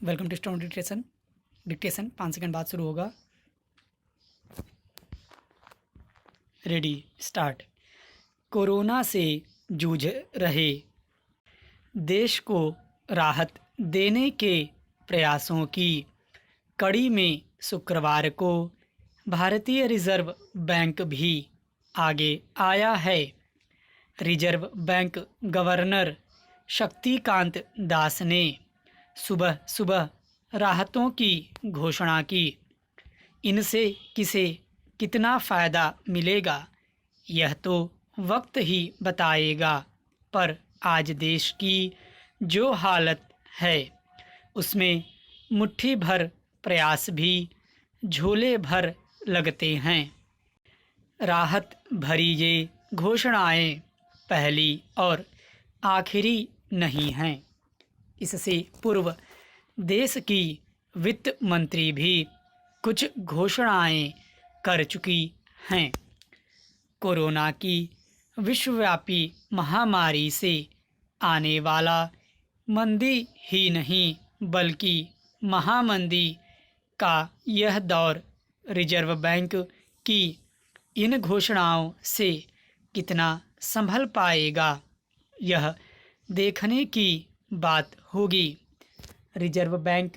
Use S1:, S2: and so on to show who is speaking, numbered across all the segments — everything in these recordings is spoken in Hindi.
S1: Welcome to stone dictation. Dictation 5 second बाद शुरू होगा। Ready start. कोरोना से जूझ रहे देश को राहत देने के प्रयासों की कड़ी में शुक्रवार को भारतीय रिजर्व बैंक भी आगे आया है। Reserve bank governor Shaktikanta Das ने सुबह सुबह राहतों की घोषणा की। इनसे किसे कितना फ़ायदा मिलेगा यह तो वक्त ही बताएगा, पर आज देश की जो हालत है उसमें मुट्ठी भर प्रयास भी झोले भर लगते हैं। राहत भरी ये घोषणाएं पहली और आखिरी नहीं हैं। इससे पूर्व देश की वित्त मंत्री भी कुछ घोषणाएं कर चुकी हैं। कोरोना की विश्वव्यापी महामारी से आने वाला मंदी ही नहीं बल्कि महामंदी का यह दौर रिजर्व बैंक की इन घोषणाओं से कितना संभल पाएगा यह देखने की बात होगी। रिजर्व बैंक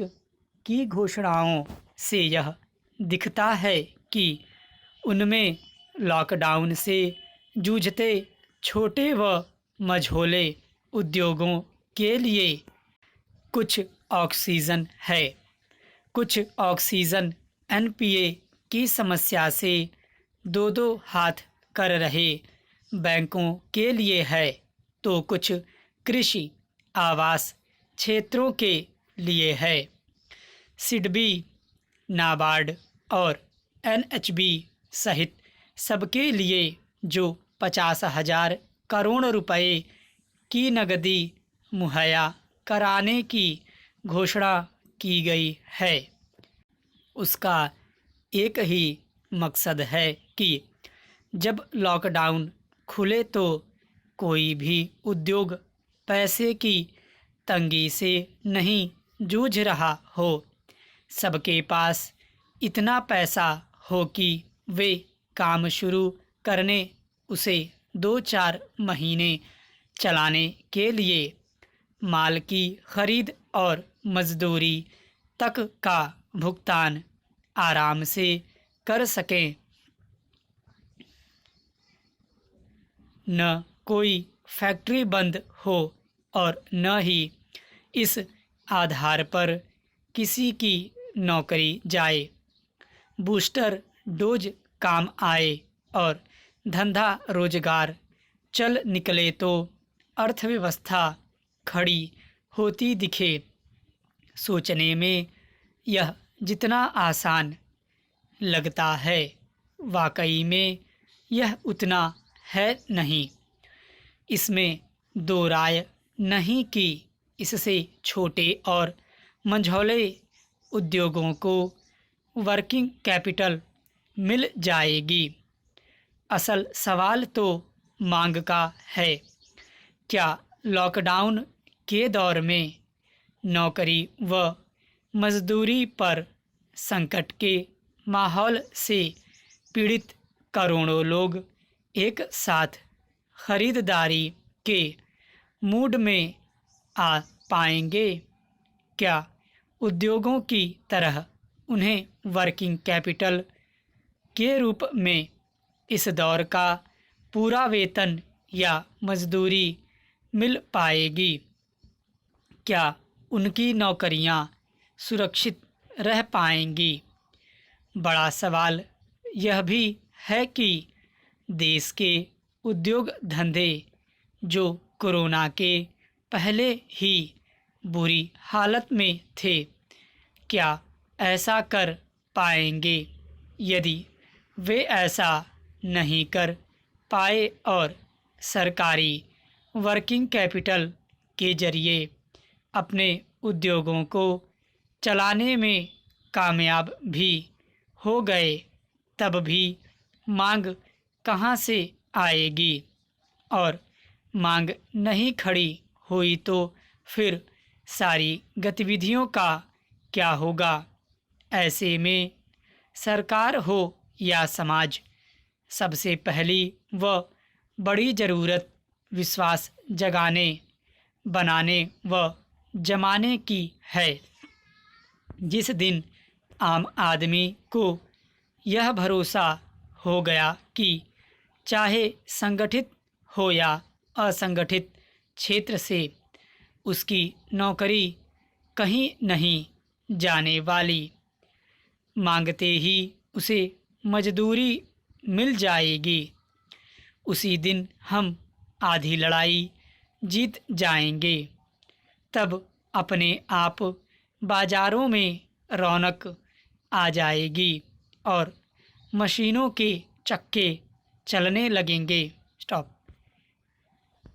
S1: की घोषणाओं से यह दिखता है कि उनमें लॉकडाउन से जूझते छोटे व मझोले उद्योगों के लिए कुछ ऑक्सीजन है। कुछ ऑक्सीजन एनपीए की समस्या से दो हाथ कर रहे बैंकों के लिए है, तो कुछ कृषि आवास क्षेत्रों के लिए है। सिडबी, नाबार्ड और एनएचबी सहित सबके लिए जो 50,000 करोड़ रुपए की नकदी मुहैया कराने की घोषणा की गई है, उसका एक ही मकसद है कि जब लॉकडाउन खुले तो कोई भी उद्योग पैसे की तंगी से नहीं जूझ रहा हो, सबके पास इतना पैसा हो कि वे काम शुरू करने उसे 2-4 महीने चलाने के लिए माल की खरीद और मजदूरी तक का भुगतान आराम से कर सकें। न कोई फैक्ट्री बंद हो और न ही इस आधार पर किसी की नौकरी जाए। बूस्टर डोज काम आए और धंधा रोजगार चल निकले तो अर्थव्यवस्था खड़ी होती दिखे। सोचने में यह जितना आसान लगता है, वाकई में यह उतना है नहीं। इसमें दो राय नहीं कि इससे छोटे और मंझौले उद्योगों को वर्किंग कैपिटल मिल जाएगी। असल सवाल तो मांग का है। क्या लॉकडाउन के दौर में नौकरी व मजदूरी पर संकट के माहौल से पीड़ित करोड़ों लोग एक साथ खरीदारी के मूड में आ पाएंगे? क्या उद्योगों की तरह उन्हें वर्किंग कैपिटल के रूप में इस दौर का पूरा वेतन या मजदूरी मिल पाएगी? क्या उनकी नौकरियां सुरक्षित रह पाएंगी? बड़ा सवाल यह भी है कि देश के उद्योग धंधे जो कोरोना के पहले ही बुरी हालत में थे, क्या ऐसा कर पाएंगे? यदि वे ऐसा नहीं कर पाए और सरकारी वर्किंग कैपिटल के जरिए अपने उद्योगों को चलाने में कामयाब भी हो गए, तब भी मांग कहाँ से आएगी? और मांग नहीं खड़ी हुई तो फिर सारी गतिविधियों का क्या होगा? ऐसे में सरकार हो या समाज, सबसे पहली व बड़ी ज़रूरत विश्वास जगाने, बनाने व जमाने की है। जिस दिन आम आदमी को यह भरोसा हो गया कि चाहे संगठित हो या असंगठित क्षेत्र से उसकी नौकरी कहीं नहीं जाने वाली, मांगते ही उसे मजदूरी मिल जाएगी, उसी दिन हम आधी लड़ाई जीत जाएंगे। तब अपने आप बाजारों में रौनक आ जाएगी और मशीनों के चक्के चलने लगेंगे। स्टॉप।